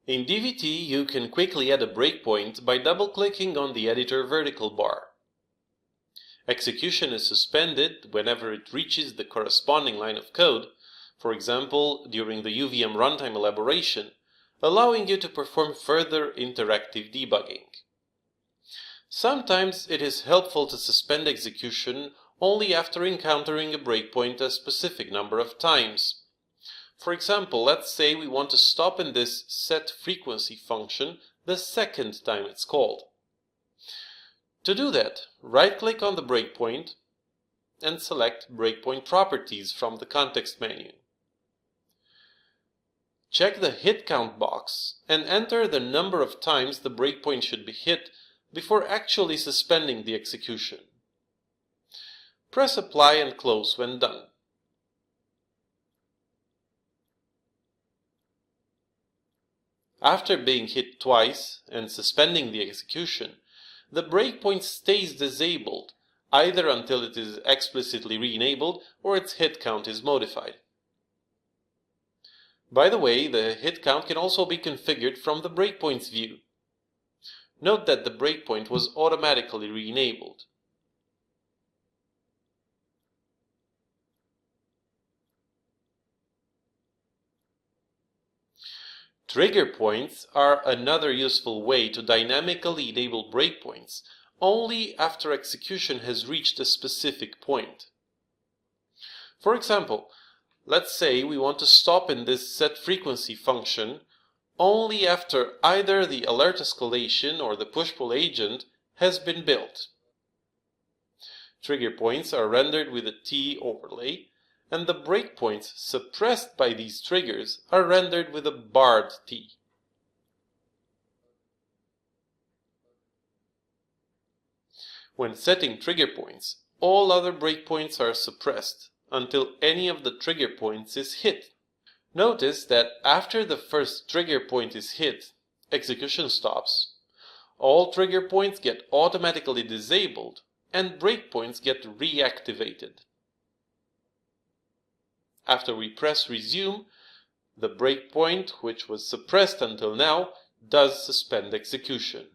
In DVT, you can quickly add a breakpoint by double-clicking on the editor vertical bar. Execution is suspended whenever it reaches the corresponding line of code, for example, during the UVM runtime elaboration, allowing you to perform further interactive debugging. Sometimes it is helpful to suspend execution only after encountering a breakpoint a specific number of times. For example, let's say we want to stop in this setFrequency function the second time it's called. To do that, right-click on the breakpoint and select Breakpoint Properties from the context menu. Check the hit count box and enter the number of times the breakpoint should be hit before actually suspending the execution. Press Apply and Close when done. After being hit twice and suspending the execution, the breakpoint stays disabled either until it is explicitly re-enabled or its hit count is modified. By the way, the hit count can also be configured from the breakpoints view. Note that the breakpoint was automatically re-enabled. Trigger points are another useful way to dynamically enable breakpoints only after execution has reached a specific point. For example, let's say we want to stop in this setFrequency function only after either the alert escalation or the push-pull agent has been built. Trigger points are rendered with a T overlay, and the breakpoints suppressed by these triggers are rendered with a barred T. When setting trigger points, all other breakpoints are suppressed until any of the trigger points is hit. Notice that after the first trigger point is hit, execution stops. All trigger points get automatically disabled and breakpoints get reactivated. After we press resume, the breakpoint, which was suppressed until now, does suspend execution.